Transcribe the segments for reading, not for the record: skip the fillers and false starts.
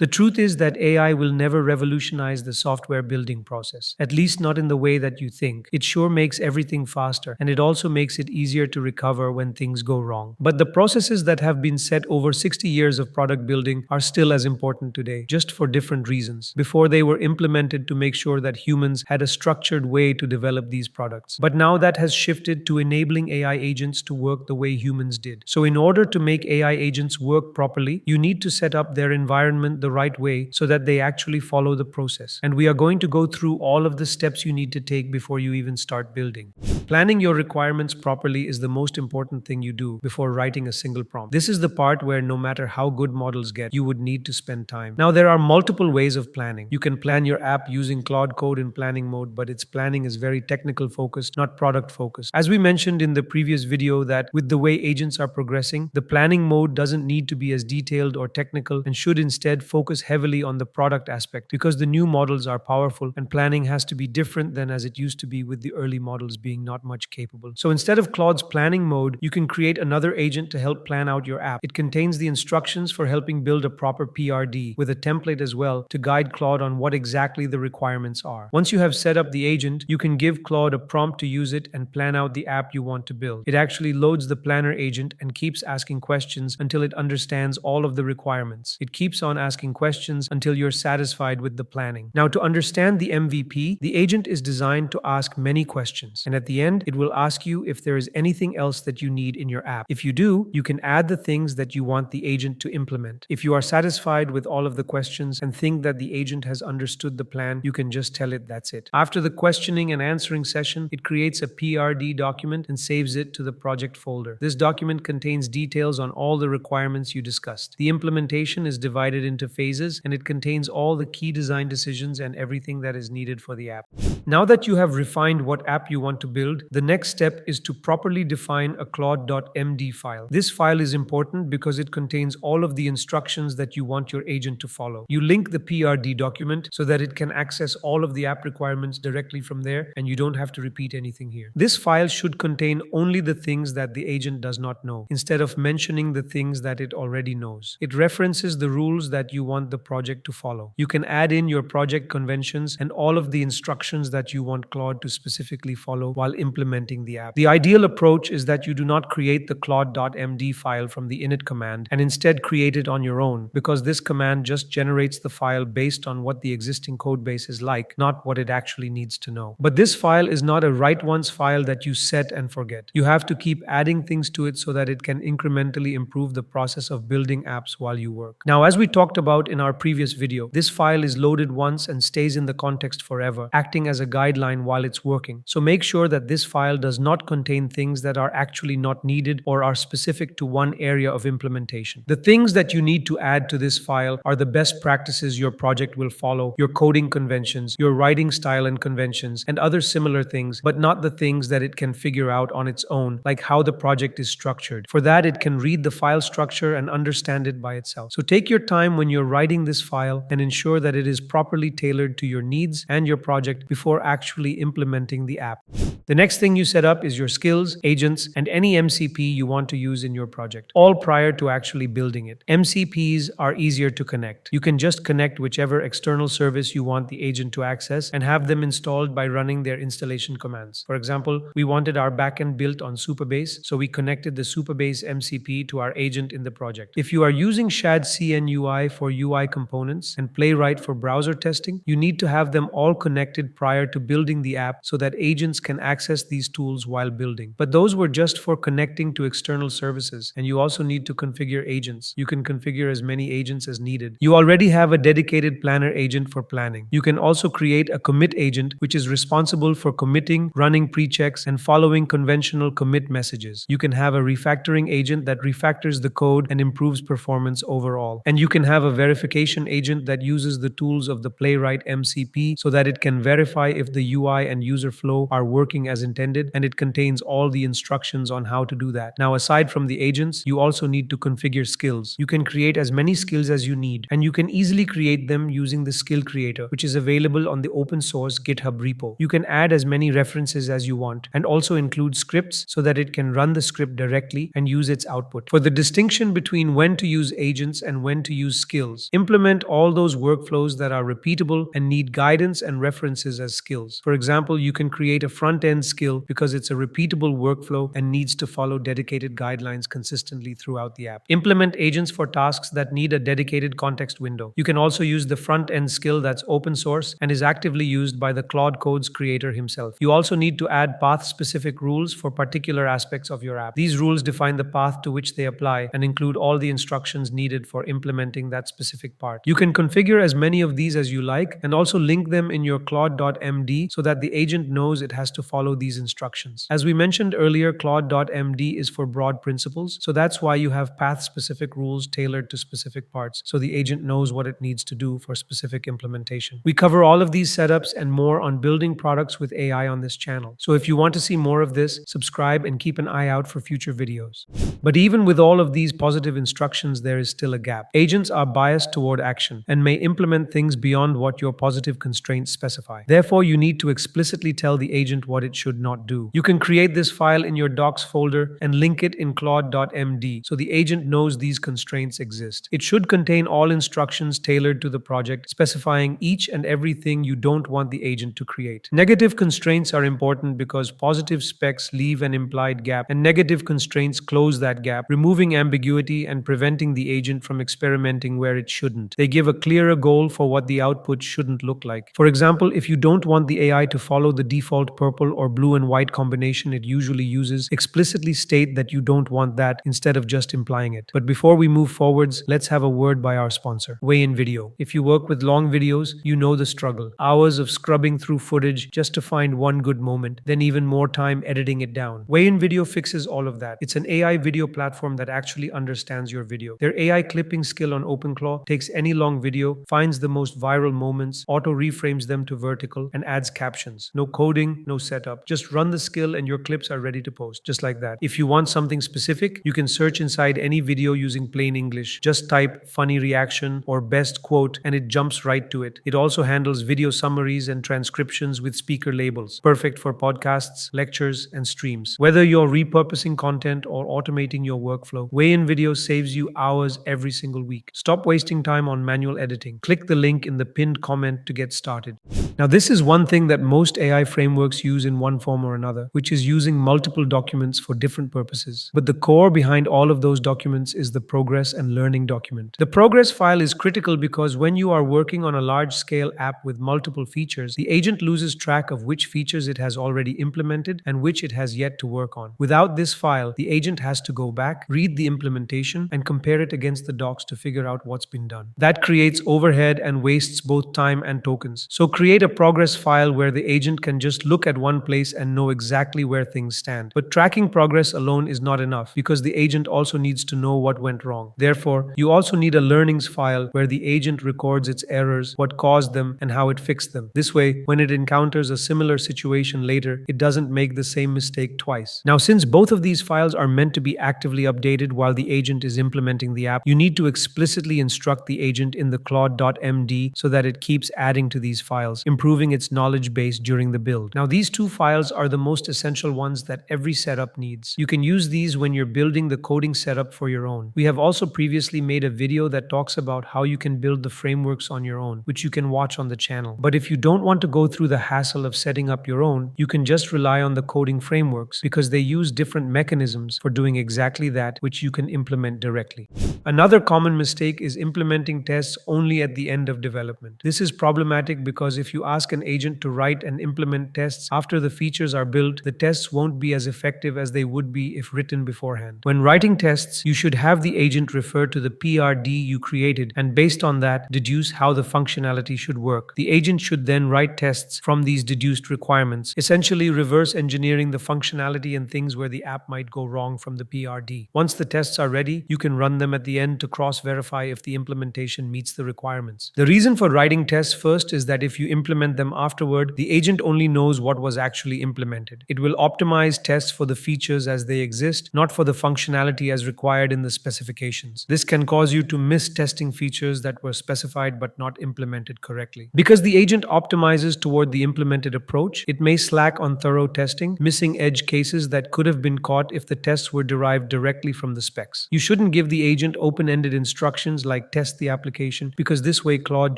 The truth is that AI will never revolutionize the software building process, at least not in the way that you think. It sure makes everything faster, and it also makes it easier to recover when things go wrong. But the processes that have been set over 60 years of product building are still as important today, just for different reasons. Before, they were implemented to make sure that humans had a structured way to develop these products. But now that has shifted to enabling AI agents to work the way humans did. So in order to make AI agents work properly, you need to set up their environment the right way so that they actually follow the process. And we are going to go through all of the steps you need to take before you even start building. Planning your requirements properly is the most important thing you do before writing a single prompt. This is the part where no matter how good models get, you would need to spend time. Now, there are multiple ways of planning. You can plan your app using Claude Code in planning mode, but its planning is very technical focused, not product focused. As we mentioned in the previous video, that with the way agents are progressing, the planning mode doesn't need to be as detailed or technical and should instead focus heavily on the product aspect, because the new models are powerful and planning has to be different than as it used to be with the early models being not much capable. So instead of Claude's planning mode, you can create another agent to help plan out your app. It contains the instructions for helping build a proper PRD with a template as well to guide Claude on what exactly the requirements are. Once you have set up the agent, you can give Claude a prompt to use it and plan out the app you want to build. It actually loads the planner agent and keeps asking questions until it understands all of the requirements. It keeps on asking questions until you're satisfied with the planning. Now, to understand the MVP, the agent is designed to ask many questions, and at the end, it will ask you if there is anything else that you need in your app. If you do, you can add the things that you want the agent to implement. If you are satisfied with all of the questions and think that the agent has understood the plan, you can just tell it that's it. After the questioning and answering session, it creates a PRD document and saves it to the project folder. This document contains details on all the requirements you discussed. The implementation is divided into phases, and it contains all the key design decisions and everything that is needed for the app. Now that you have refined what app you want to build, the next step is to properly define a Claude.md file. This file is important because it contains all of the instructions that you want your agent to follow. You link the PRD document so that it can access all of the app requirements directly from there, and you don't have to repeat anything here. This file should contain only the things that the agent does not know, instead of mentioning the things that it already knows. It references the rules that you want the project to follow. You can add in your project conventions and all of the instructions that you want Claude to specifically follow while implementing the app. The ideal approach is that you do not create the Claude.md file from the init command and instead create it on your own, because this command just generates the file based on what the existing codebase is like, not what it actually needs to know. But this file is not a write once file that you set and forget. You have to keep adding things to it so that it can incrementally improve the process of building apps while you work. Now, as we talked about in our previous video, this file is loaded once and stays in the context forever, acting as a guideline while it's working. So make sure that this file does not contain things that are actually not needed or are specific to one area of implementation. The things that you need to add to this file are the best practices your project will follow, your coding conventions, your writing style and conventions, and other similar things, but not the things that it can figure out on its own, like how the project is structured. For that, it can read the file structure and understand it by itself. So take your time when you're writing this file and ensure that it is properly tailored to your needs and your project before actually implementing the app. The next thing you set up is your skills, agents, and any MCP you want to use in your project, all prior to actually building it. MCPs are easier to connect. You can just connect whichever external service you want the agent to access and have them installed by running their installation commands. For example, we wanted our backend built on Supabase, so we connected the Supabase MCP to our agent in the project. If you are using Shad CNUI for UI components and Playwright for browser testing, you need to have them all connected prior to building the app so that agents can access these tools while building. But those were just for connecting to external services, and you also need to configure agents. You can configure as many agents as needed. You already have a dedicated planner agent for planning. You can also create a commit agent, which is responsible for committing, running pre-checks, and following conventional commit messages. You can have a refactoring agent that refactors the code and improves performance overall. And you can have a verification agent that uses the tools of the Playwright MCP so that it can verify if the UI and user flow are working as intended, and it contains all the instructions on how to do that. Now, aside from the agents, you also need to configure skills. You can create as many skills as you need, and you can easily create them using the skill creator, which is available on the open source GitHub repo. You can add as many references as you want, and also include scripts so that it can run the script directly and use its output. For the distinction between when to use agents and when to use skills, implement all those workflows that are repeatable and need guidance and references as skills. For example, you can create a front-end skill because it's a repeatable workflow and needs to follow dedicated guidelines consistently throughout the app. Implement agents for tasks that need a dedicated context window. You can also use the front-end skill that's open source and is actively used by the Claude Code's creator himself. You also need to add path-specific rules for particular aspects of your app. These rules define the path to which they apply and include all the instructions needed for implementing that specific part. You can configure as many of these as you like and also link them in your Claude.md so that the agent knows it has to follow these instructions. As we mentioned earlier, Claude.md is for broad principles, so that's why you have path-specific rules tailored to specific parts, so the agent knows what it needs to do for specific implementation. We cover all of these setups and more on building products with AI on this channel. So if you want to see more of this, subscribe and keep an eye out for future videos. But even with all of these positive instructions, there is still a gap. Agents are biased toward action and may implement things beyond what your positive constraints specify. Therefore, you need to explicitly tell the agent what it should not do. You can create this file in your docs folder and link it in Claude.md so the agent knows these constraints exist. It should contain all instructions tailored to the project, specifying each and everything you don't want the agent to create. Negative constraints are important because positive specs leave an implied gap, and negative constraints close that gap, removing ambiguity and preventing the agent from experimenting where it shouldn't. They give a clearer goal for what the output shouldn't look like. For example, if you don't want the AI to follow the default purple or blue and white combination it usually uses, explicitly state that you don't want that instead of just implying it. But before we move forwards, let's have a word by our sponsor, Way-in Video. If you work with long videos, you know the struggle. Hours of scrubbing through footage just to find one good moment, then even more time editing it down. Way-in Video fixes all of that. It's an AI video platform that actually understands your video. Their AI clipping skill on OpenClaw takes any long video, finds the most viral moments, auto-reframes them to vertical, and adds captions. No coding, no setup. Just run the skill and your clips are ready to post, just like that. If you want something specific, you can search inside any video using plain English. Just type funny reaction or best quote and it jumps right to it. It also handles video summaries and transcriptions with speaker labels. Perfect for podcasts, lectures, and streams. Whether you're repurposing content or automating your workflow, Way-in Video saves you hours every single week. Stop wasting time on manual editing. Click the link in the pinned comment to get started. Now, this is one thing that most AI frameworks use in one form or another, which is using multiple documents for different purposes. But the core behind all of those documents is the progress and learning document. The progress file is critical because when you are working on a large-scale app with multiple features, the agent loses track of which features it has already implemented and which it has yet to work on. Without this file, the agent has to go back, read the implementation, and compare it against the docs to figure out what's been done. That creates overhead and wastes both time and tokens. So create a progress file where the agent can just look at one place and know exactly where things stand. But tracking progress alone is not enough because the agent also needs to know what went wrong. Therefore, you also need a learnings file where the agent records its errors, what caused them, and how it fixed them. This way, when it encounters a similar situation later, it doesn't make the same mistake twice. Now, since both of these files are meant to be actively updated while the agent is implementing the app, you need to explicitly instruct the agent in the Claude.md so that it keeps adding to these files, improving its knowledge base during the build. Now, these two files are the most essential ones that every setup needs. You can use these when you're building the coding setup for your own. We have also previously made a video that talks about how you can build the frameworks on your own, which you can watch on the channel. But if you don't want to go through the hassle of setting up your own, you can just rely on the coding frameworks because they use different mechanisms for doing exactly that, which you can implement directly. Another common mistake is implementing tests only at the end of development. This is problematic because if you ask an agent to write and implement tests after the features are built, the tests won't be as effective as they would be if written beforehand. When writing tests, you should have the agent refer to the PRD you created and based on that, deduce how the functionality should work. The agent should then write tests from these deduced requirements, essentially reverse engineering the functionality and things where the app might go wrong from the PRD. Once the tests are ready, you can run them at the end to cross-verify if the implementation meets the requirements. The reason for writing tests first is that if you implement implement them afterward, the agent only knows what was actually implemented. It will optimize tests for the features as they exist, not for the functionality as required in the specifications. This can cause you to miss testing features that were specified but not implemented correctly. Because the agent optimizes toward the implemented approach, it may slack on thorough testing, missing edge cases that could have been caught if the tests were derived directly from the specs. You shouldn't give the agent open-ended instructions like test the application, because this way Claude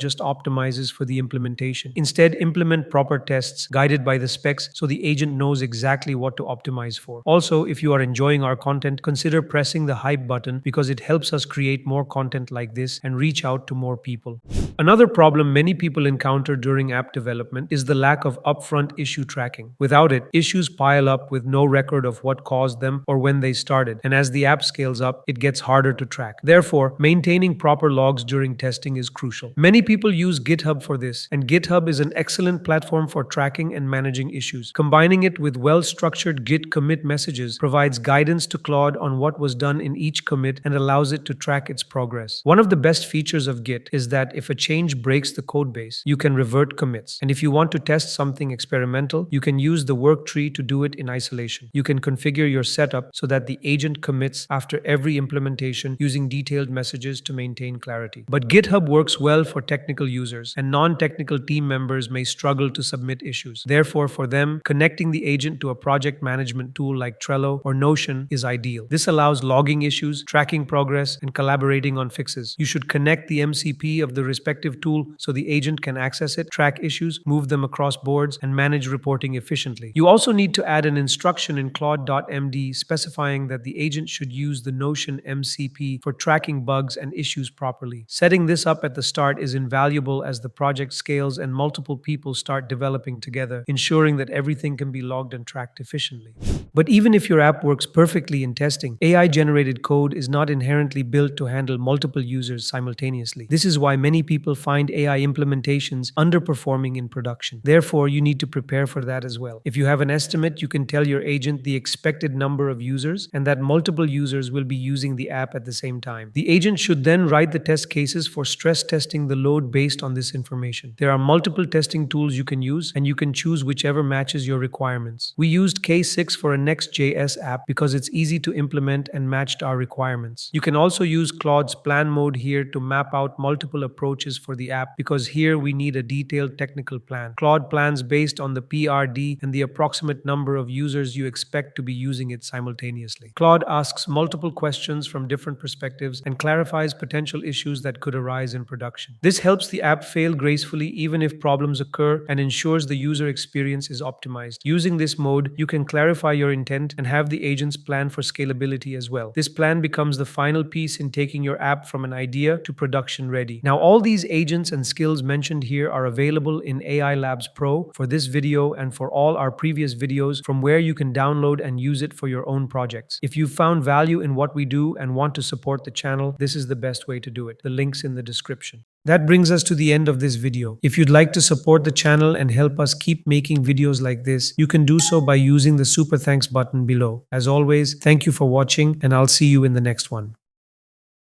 just optimizes for the implementation. Instead, implement proper tests guided by the specs so the agent knows exactly what to optimize for. Also, if you are enjoying our content, consider pressing the hype button because it helps us create more content like this and reach out to more people. Another problem many people encounter during app development is the lack of upfront issue tracking. Without it, issues pile up with no record of what caused them or when they started, and as the app scales up, it gets harder to track. Therefore, maintaining proper logs during testing is crucial. Many people use GitHub for this, and GitHub is an excellent platform for tracking and managing issues. Combining it with well-structured Git commit messages provides guidance to Claude on what was done in each commit and allows it to track its progress. One of the best features of Git is that if a change breaks the codebase, you can revert commits. And if you want to test something experimental, you can use the work tree to do it in isolation. You can configure your setup so that the agent commits after every implementation using detailed messages to maintain clarity. But GitHub works well for technical users, and non-technical team members may struggle to submit issues. Therefore, for them, connecting the agent to a project management tool like Trello or Notion is ideal. This allows logging issues, tracking progress, and collaborating on fixes. You should connect the MCP of the respective tool so the agent can access it, track issues, move them across boards, and manage reporting efficiently. You also need to add an instruction in Claude.md specifying that the agent should use the Notion MCP for tracking bugs and issues properly. Setting this up at the start is invaluable as the project scales and multiple people start developing together, ensuring that everything can be logged and tracked efficiently. But even if your app works perfectly in testing, AI-generated code is not inherently built to handle multiple users simultaneously. This is why many people find AI implementations underperforming in production. Therefore, you need to prepare for that as well. If you have an estimate, you can tell your agent the expected number of users and that multiple users will be using the app at the same time. The agent should then write the test cases for stress testing the load based on this information. There are multiple testing tools you can use, and you can choose whichever matches your requirements. We used K6 for a Next.js app because it's easy to implement and matched our requirements. You can also use Claude's plan mode here to map out multiple approaches for the app because here we need a detailed technical plan. Claude plans based on the PRD and the approximate number of users you expect to be using it simultaneously. Claude asks multiple questions from different perspectives and clarifies potential issues that could arise in production. This helps the app fail gracefully even if problems occur and ensures the user experience is optimized. Using this mode, you can clarify your intent and have the agent's plan for scalability as well. This plan becomes the final piece in taking your app from an idea to production ready. Now, all these agents and skills mentioned here are available in AI Labs Pro for this video and for all our previous videos, from where you can download and use it for your own projects. If you've found value in what we do and want to support the channel, this is the best way to do it. The link's in the description. That brings us to the end of this video. If you'd like to support the channel and help us keep making videos like this, you can do so by using the super thanks button below. As always, thank you for watching, and I'll see you in the next one.